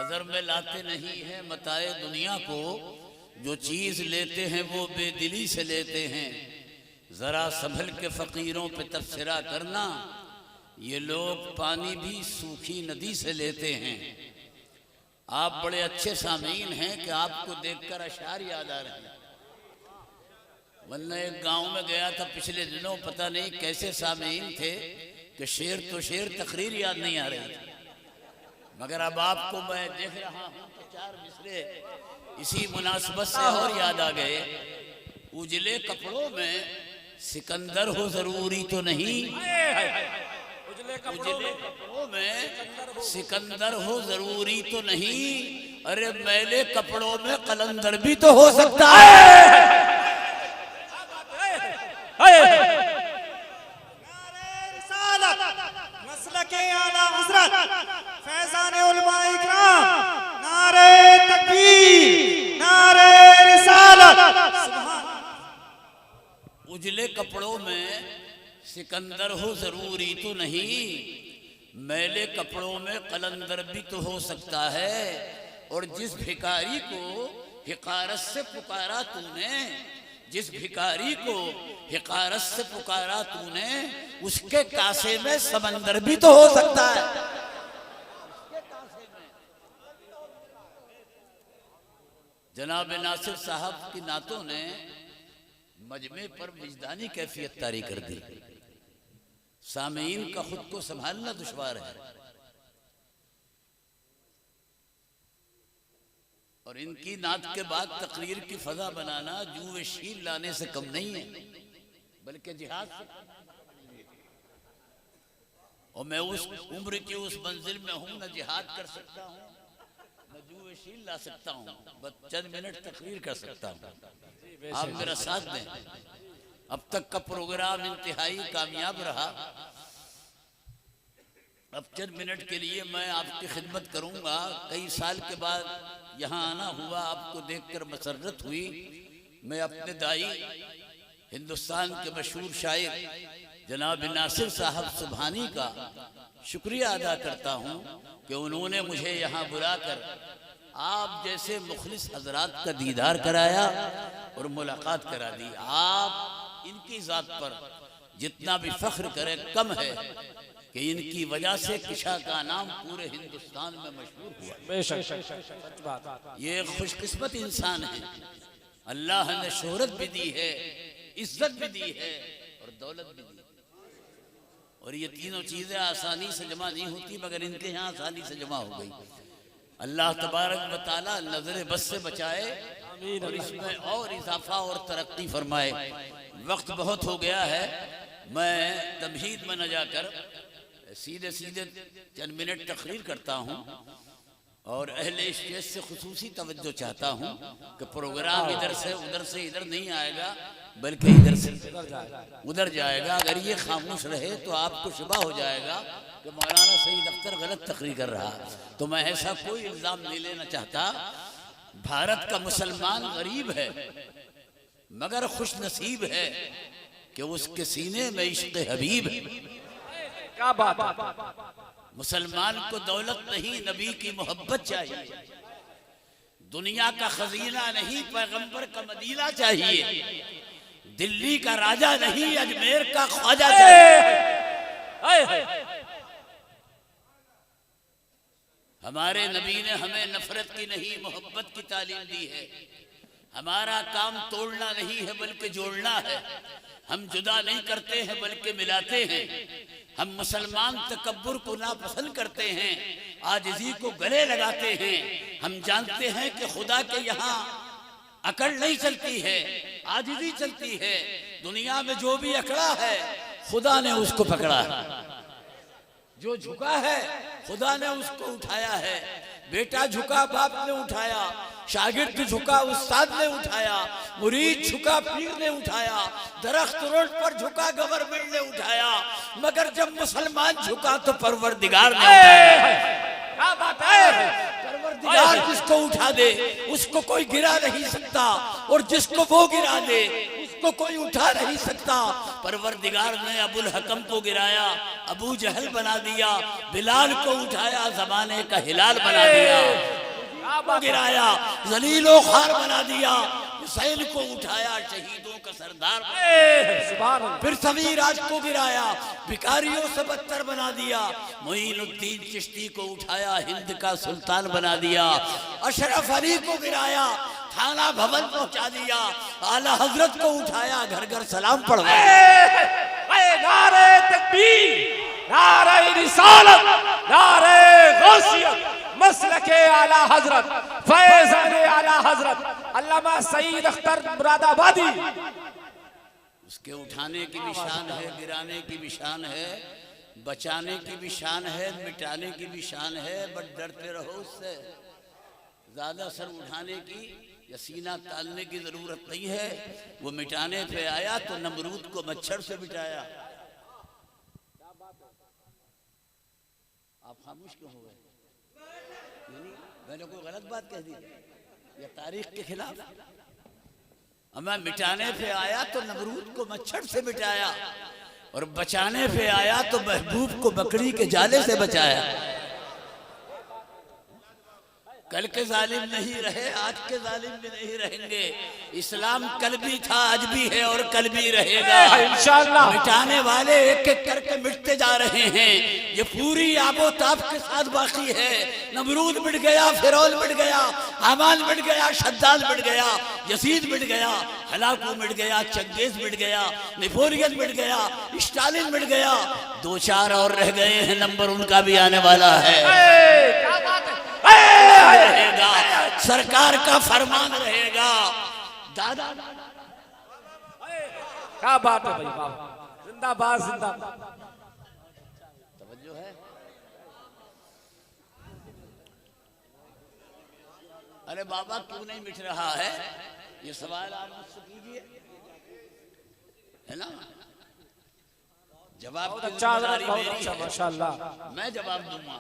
नजर में लाते नहीं हैं मताए दुनिया को, जो चीज लेते हैं वो बेदिली से लेते हैं। जरा संभल के फकीरों पे तबसरा करना, ये लोग पानी भी सूखी नदी से लेते हैं। आप बड़े अच्छे सामीन हैं कि आपको देखकर अशार याद आ रहे हैं, वरना एक गांव में गया था पिछले दिनों, पता नहीं कैसे सामीन थे कि शेर तो शेर तकरीर याद नहीं आ रही थी, मगर अब आपको मैं देख रहा हूं कि चार मिसरे इसी मुनासबत से और याद आ गए। उजले कपड़ों में सिकंदर हो जरूरी तो नहीं, उजले कपड़ों में सिकंदर हो जरूरी तो नहीं, अरे मैले कपड़ों में कलंदर भी तो हो सकता है। उजले कपड़ों में सिकंदर हो जरूरी तो नहीं, मैले कपड़ों में कलंदर भी तो हो सकता है। और जिस भिखारी को हिकारत से पुकारा तूने, जिस भिखारी को हिकारत से पुकारा तूने, उसके कासे में समंदर भी तो हो सकता है। जनाब नासिर साहब की नातों ने मजमे पर विजदानी कैफियत तारी कर दी। सामीन का खुद को संभालना दुश्वार है, और इनकी नात के बाद तकरीर की फजा बनाना जूए शील लाने से कम नहीं है, बल्कि जिहाद से। और मैं उस उम्र की उस मंजिल में हूं, न जिहाद कर सकता हूं न जूए शील ला सकता हूं, बस चंद मिनट तकरीर कर सकता हूं। आप मेरा साथ दें। अब तक का प्रोग्राम इंतहाई कामयाब रहा। अब चंद मिनट के लिए मैं आपकी खिदमत करूंगा। कई साल के बाद यहाँ आना हुआ, आपको देखकर मसरत हुई। मैं अपने दाई हिंदुस्तान के मशहूर शायर जनाब नासिर साहब सुभानी का शुक्रिया अदा करता हूँ कि उन्होंने मुझे यहाँ बुलाकर आप जैसे मुखलिस हजरात का दीदार कराया और मुलाकात करा दी। आप इनकी जात पर जितना भी फख्र करें कम है कि इनकी वजह से किशा का नाम पूरे हिंदुस्तान में मशहूर हुआ। ये खुशकिस्मत इंसान है, अल्लाह ने शोहरत भी दी है, इज्जत भी दी है और दौलत भी दी। और ये तीनों चीजें आसानी से जमा नहीं होती, मगर इनके यहाँ आसानी से जमा हो गई। अल्लाह तबारक व तआला नजर बस से बचाए और इसमें और इजाफा और तरक्की फरमाए। वक्त बहुत हो गया है, मैं तमहीद में न जाकर सीधे सीधे चंद मिनट तकरीर करता हूँ और अहले स्टेज से खुसूसी तवज्जो चाहता हूँ कि प्रोग्राम इधर से इधर नहीं आएगा, बल्कि इधर से उधर जाएगा। अगर ये खामोश रहे तो आपको शुबा हो जाएगा कि मौलाना सईद अख्तर गलत तकरीर कर रहा। तो मैं ऐसा कोई इल्जाम नहीं लेना चाहता। भारत का मुसलमान गरीब है, मगर खुश नसीब है कि उसके सीने में इश्क हबीब है। क्या बात है। मुसलमान को दौलत नहीं, नबी की मोहब्बत चाहिए। दुनिया का खजीना नहीं, पैगंबर का मदीना चाहिए। दिल्ली का राजा नहीं, अजमेर का ख्वाजा चाहिए। हमारे नबी ने हमें नफरत की नहीं, मोहब्बत की तालीम दी है। हमारा काम तोड़ना नहीं है, बल्कि जोड़ना है। हम जुदा नहीं करते हैं, बल्कि मिलाते हैं। हम मुसलमान तकब्बुर को नापसंद करते हैं, आजिज़ी को गले लगाते हैं। हम जानते हैं कि खुदा के यहाँ अकड़ नहीं चलती है, आजिज़ी चलती है। दुनिया में जो भी अकड़ा है, खुदा ने उसको पकड़ा है। जो झुका है, खुदा ने उसको उठाया है। बेटा झुका, बाप ने उठाया। शागिर्द झुका, उस्ताद ने उठाया। मुरीद झुका, पीर ने उठाया। दरख्त रोड पर झुका, गवर्नमेंट ने उठाया। मगर जब मुसलमान झुका तो परवरदिगार ने उठाया। क्या बात है। परवरदिगार जिसको उठा दे उसको कोई गिरा नहीं सकता, और जिसको वो गिरा दे उसको कोई उठा नहीं सकता। परवरदिगार ने अबुल हकम को गिराया, अबू जहल बना दिया। बिलाल को उठाया, जमाने का हिलाल बना दिया। को गिराया, जलीलो खार बना दिया, हुसैन को उठाया शहीदों का सरदार, फिर सभी राज को गिराया, भिखारियों से बदतर बना दिया, मोइनुद्दीन चिश्ती को उठाया, हिंद का सुल्तान बना दिया, अशरफ अली को गिराया, थाना भवन पहुंचा दिया, आला हजरत को उठाया, घर घर सलाम पढ़वाया। नारे तकबीर, नारे रिसालत, नारे गौसियत, मसलके आला हजरत, फैज़ाने आला हजरत अल्लामा सईद अख्तर मुरादाबादी। उसके उठाने की भी शान है, गिराने की भी शान है, बचाने की भी शान है, मिटाने की भी शान है, बट डरते रहो उससे। ज्यादा सर उठाने की या सीना तालने की जरूरत नहीं है। वो मिटाने पे आया तो नमरूद को मच्छर से मिटाया। आप खामोश क्यों हो गए? मैंने कोई गलत बात कह दी या तारीख के खिलाफ? मैं मिटाने पे आया तो नमरूद को मच्छर से मिटाया, और बचाने पे आया तो महबूब को बकरी के जाले से बचाया। कल के जालिम नहीं रहे, आज के जालिम भी नहीं रहेंगे। इस्लाम कल भी था, आज भी है और कल भी रहेगा इंशाअल्लाह। मिटाने वाले एक एक करके मिटते जा रहे हैं। ये पूरी आबोताब के साथ बाकी है। नमरूद मिट गया, फिरौन मिट गया, हामान मिट गया, शद्दाद मिट गया, यजीद मिट गया, हलाकू मिट गया, चंगेज मिट गया, नेपोलियन मिट गया, स्टालिन मिट गया। 2-4 और रह गए हैं, नंबर उनका भी आने वाला है। क्या बात है? रहेगा, सरकार का फरमान रहेगा। दादा क्या बात है भाई, बाबा जिंदाबाद जिंदाबाद। तवज्जो है। अरे बाबा क्यों नहीं मिट रहा है, ये सवाल आप मुझसे कीजिए, है ना? जवाब की जिम्मेदारी मेरी है, माशाअल्लाह मैं जवाब दूंगा।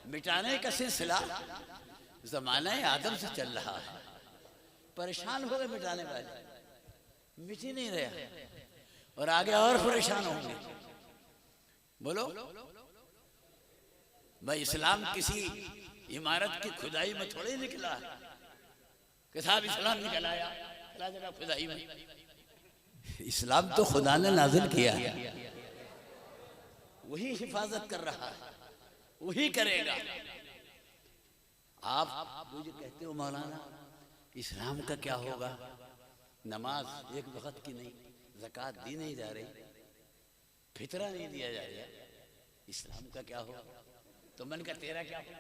मिटाने का सिलसिला जमाना आदम से चल रहा है। परेशान हो गए मिटाने वाले, मिट ही नहीं रहा, और आगे और परेशान होंगे। बोलो भाई, इस्लाम किसी इमारत की खुदाई में थोड़ी निकला है कि साहब इस्लाम निकल आया खुदाई में। इस्लाम तो खुदा ने नाजिल किया है, वही हिफाजत कर रहा है, वही करेगा। आप मुझे कहते हो मौलाना इस्लाम का क्या होगा, नमाज एक वक्त की नहीं, ज़कात दी नहीं जा रही, फितरा नहीं दिया जा रहा, इस्लाम का क्या होगा? तो मन का तेरा क्या होगा?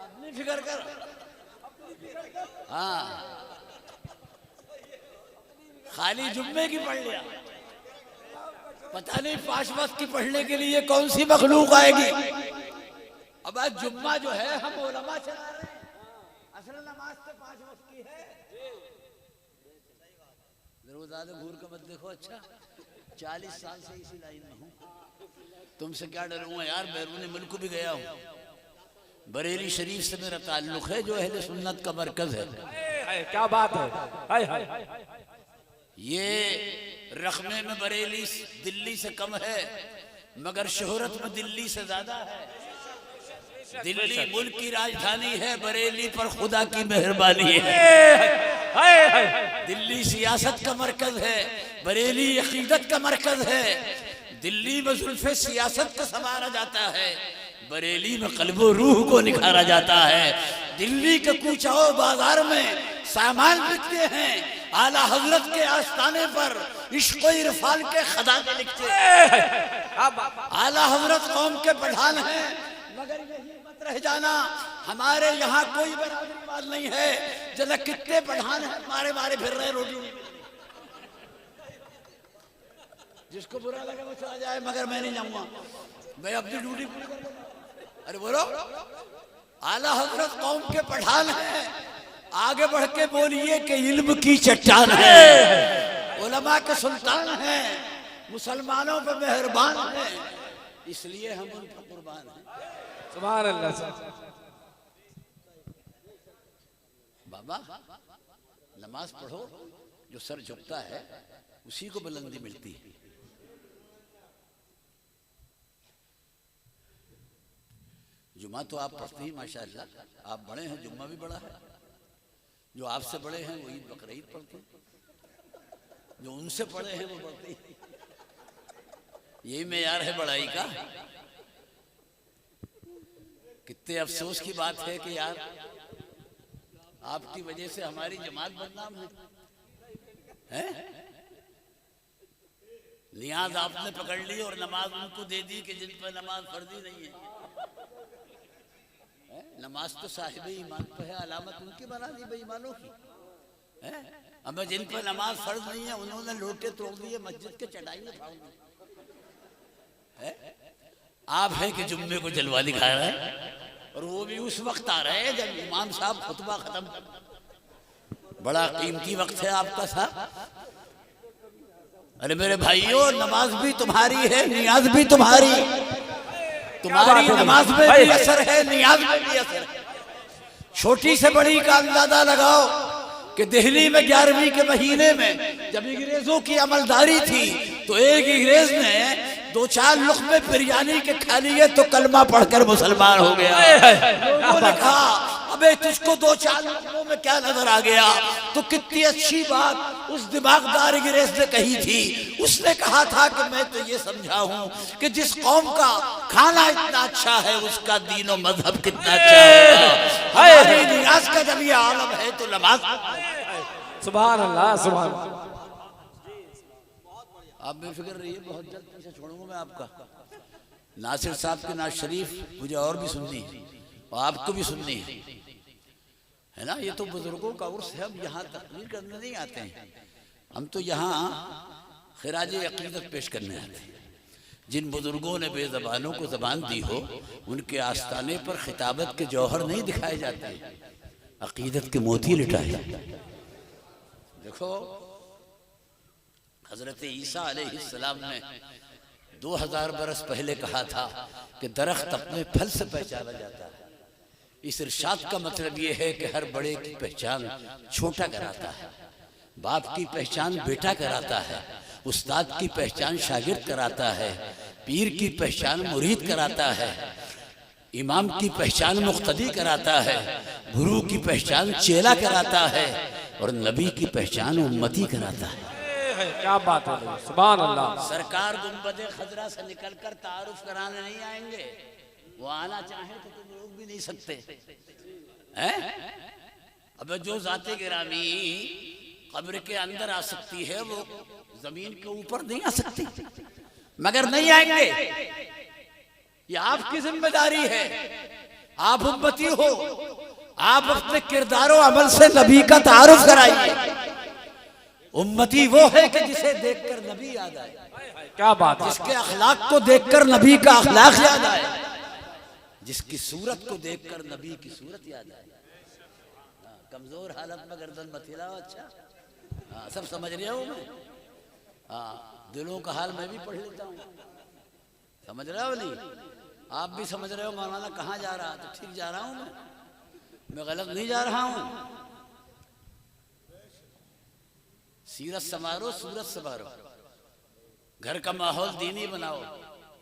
अपनी फिक्र कर। हाँ, खाली जुम्मे की पढ़ लिया, पता नहीं 5 वक्त की पढ़ने के लिए कौन सी मखलूक आएगी। अब आज जुम्मा जो है हम उलमा चला रहे हैं, असल नमाज तो 5 वक्त की है। ज्यादा घूर कर मत देखो। अच्छा 40 साल से इसी लाइन में हूँ, तुमसे क्या डरूंगा यार, बैरून मुल्क भी गया हूँ। बरेली शरीफ से मेरा ताल्लुक है, जो अहले सुन्नत का मरकज है। क्या बात है? ये रखमे में बरेली दिल्ली से कम है, मगर शोहरत में दिल्ली से ज्यादा है। दिल्ली मुल्क की राजधानी है, बरेली पर खुदा की मेहरबानी है। दिल्ली सियासत का मरकज है, बरेली अकीदत का मरकज है। दिल्ली में जुल्फे सियासत को संवारा जाता है, बरेली में कल्बो रूह को निखारा जाता है। दिल्ली के कूचाओ बाजार में सामान बिकते हैं, आला हजरत के आस्थाने पर इश्क व इरफान के खजाने लिखते हैं। आला हजरत कौम के पठान हैं, मगर यही मत रह जाना हमारे यहाँ कोई बरादरीवाद नहीं है। जरा कितने पठान हैं मारे मारे फिर रहे रोटी, जिसको बुरा लगे वो चला जाए, मगर मैं नहीं जाऊंगा, मैं अपनी ड्यूटी पूरी कर लूंगा। अरे बोलो, आला हजरत कौम के पठान हैं, आगे बढ़ के बोलिए कि इल्म की चट्टान है, उलमा के सुल्तान हैं, मुसलमानों पे मेहरबान हैं, इसलिए हम उन पर कुर्बान हैं। सुभान अल्लाह। बाबा नमाज पढ़ो, जो सर झुकता है उसी को बुलंदी मिलती है। जुम्मा तो आप पढ़ते ही माशाअल्लाह, आप बड़े हैं, जुम्मा भी बड़ा है। जो आपसे बड़े हैं वो ईद बकरीद पढ़ते हैं, जो उनसे बड़े हैं वो पढ़ते ही। यही मेयार है बड़ाई का। कितने अफसोस की बात है कि यार आपकी वजह से हमारी जमात बदनाम है? नियाज आपने पकड़ ली और नमाज उनको दे दी कि जिन पर नमाज फर्जी नहीं है। नमाज तो साहिब ईमान पर है, अलामत उनकी बना दी बेईमानों की है। अब जिन पर नमाज फर्ज नहीं है उन्होंने लोटे तोड़ दिए, मस्जिद के चटाई में फाड़ दी। आप हैं कि जुम्मे को जलवा दिखा रहे हैं, और वो भी उस वक्त आ रहे हैं जब इमाम साहब खुतबा खत्म। बड़ा कीमती वक्त है आपका साहब। अरे मेरे भाइयों, नमाज भी तुम्हारी है, नियाज भी तुम्हारी। तुम्हारी नमाज में भी असर है, नियाज में भी असर है। छोटी से बड़ी का अंदाजा लगाओ कि दिल्ली में 11वीं के महीने में जब अंग्रेजों की अमलदारी थी तो एक अंग्रेज ने 2-4 लुक़मे बिरयानी के खा लिए तो कलमा पढ़कर मुसलमान हो गया। लोगों ने कहा अबे तुझको 2-4 लुक़मों में क्या नजर आ गया? तो कितनी अच्छी बात उस दिमागदार अंग्रेज ने कही थी। उसने कहा था कि मैं तो ये समझा हूं कि जिस कौम का खाना इतना अच्छा है उसका दीन और मजहब कितना अच्छा है। हमारी नियाज का जब ये आलम है तो नमाज। सुभान अल्लाह, सुभान अल्लाह। आप बेफिक्र रहिए, बहुत जल्द पीछे छोड़ूंगा मैं आपका। नासिर साहब की नाज शरीफ मुझे और भी सुननी है और आपको भी सुननी है ना। ये तो बुजुर्गों का उर्स है, हम यहाँ तकरीर करने नहीं आते हैं, हम तो यहाँ खिराज अकीदत पेश करने आते हैं। जिन बुजुर्गों ने बेज़बानों को ज़बान दी हो उनके आस्ताने पर खिताबत के जौहर नहीं दिखाए जाते, अकीदत के मोती लिटाए जाते। देखो हजरत ईसा अलैहिस्सलाम ने 2000 बरस पहले कहा था कि दरख्त अपने फल से पहचाना जाता है। इस इरशाद का मतलब यह है कि हर बड़े की पहचान छोटा कराता है, बाप की पहचान बेटा कराता है, उस्ताद की पहचान शागिर्द कराता है, पीर की पहचान मुरीद कराता है, इमाम की पहचान मुक्तदी कराता है, गुरु की पहचान चेला कराता है, और नबी की पहचान उम्मती कराता है। क्या बात है, सुभान अल्लाह। सरकार गुंबदे खजरा से निकलकर तारुफ कराने नहीं आएंगे, वो आना चाहे तो तुम रोक भी नहीं सकते हैं। अब जो जाते गिरामी कब्र के अंदर आ सकती है वो जमीन के ऊपर नहीं आ सकती, मगर नहीं आएंगे। ये आपकी जिम्मेदारी है, आप उम्मती हो, आप अपने किरदार और अमल से नबी का तारुफ कराइए। उम्मती वो है कि जिसे देखकर नबी याद आए। क्या बात है, जिसके अखलाक को देखकर नबी का अखलाक याद आए, जिसकी सूरत को देखकर नबी की सूरत याद आए। कमजोर हालत में गर्दन मत हिलाओ। अच्छा सब समझ रहे हो मैं? दिलों का हाल मैं भी पढ़ लेता हूँ, समझ रहे हो नहीं? आप भी समझ रहे हो मौलाना कहाँ जा रहा? तो ठीक जा रहा हूँ मैं गलत नहीं जा रहा हूँ। सीरत संवारो, सूरत संवारो, घर का माहौल दीनी बनाओ,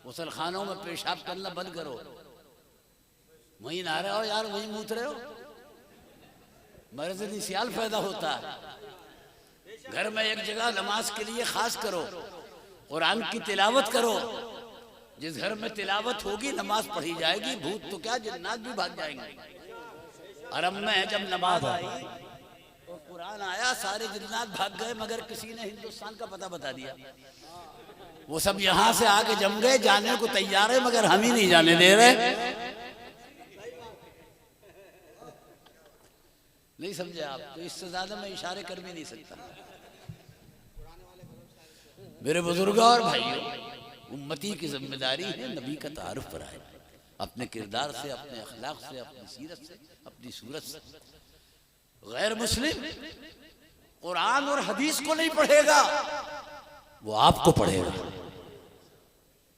गुसल खानों में पेशाब करना बंद करो। वहीं नहा रहे हो यार, वहीं मूत रहे हो, मर्ज निसियाल पैदा होता है। घर में एक जगह नमाज के लिए खास करो, कुरान की तिलावत करो। जिस घर में तिलावत होगी नमाज पढ़ी जाएगी, भूत तो क्या जिन्नात भी भाग जाएंगे। अरब में जब नमाज आई और कुरान आया सारे जिन्नात भाग गए, मगर किसी ने हिंदुस्तान का पता बता दिया। वो सब यहाँ से आके जम गए, जाने को तैयार है मगर हम ही नहीं जाने दे रहे। नहीं समझे आप? तो इससे ज्यादा मैं इशारे कर भी नहीं सकता। मेरे बुजुर्गों और भाइयों, उम्मती की जिम्मेदारी है नबी का तारुफ कराए, अपने किरदार से, अपने अखलाक से, अपनी सीरत से, अपनी सूरत से। गैर मुस्लिम कुरान और हदीस को नहीं पढ़ेगा, वो आपको पढ़ेगा।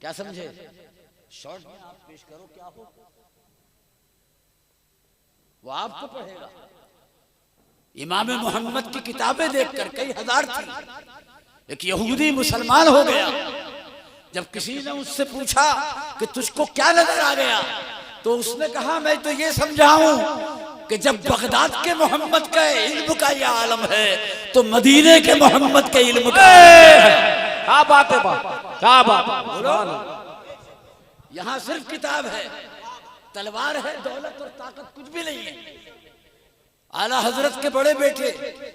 क्या समझे? शॉर्ट में आप पेश करो क्या हो, वो आपको पढ़ेगा। इमाम मोहम्मद की किताबें देखकर कई हजार थी, एक यहूदी मुसलमान हो गया। जब किसी ने उससे पूछा कि तुझको क्या नजर आ गया, तो उसने कहा मैं तो ये समझाऊं कि जब बगदाद के मोहम्मद का इल्म का ये आलम है तो मदीने के मोहम्मद के इल्म का क्या बात है बाप, क्या बात बोलो। यहाँ सिर्फ किताब है, तलवार है, दौलत और ताकत कुछ भी नहीं है। आला हजरत के बड़े बेटे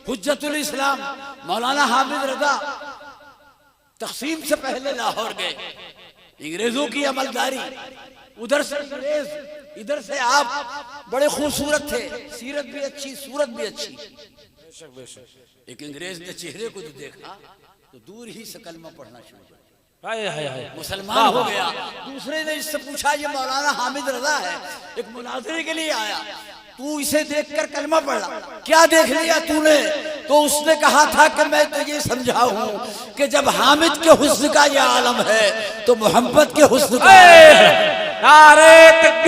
हुज्जतुल इस्लाम मौलाना हामिद रजा तकसीम से पहले लाहौर गए, अंग्रेजों की अमलदारी, उधर से अंग्रेज, इधर से आप, बड़े खूबसूरत थे, सीरत भी अच्छी, सूरत भी अच्छी। एक अंग्रेज ने चेहरे को जो देखा तो दूर ही से कलमा पढ़ना शुरू कर, मुसलमान हो गया। दूसरे ने इससे पूछा ये मौलाना हामिद रजा है, एक मुनाजरे के लिए आया, तू इसे देखकर कलमा पढ़ा, क्या देख लिया तूने? तो उसने कहा था कि मैं तो ये समझा हूं कि जब हामिद के हुस्न का ये आलम है तो मोहब्बत के हुस्न का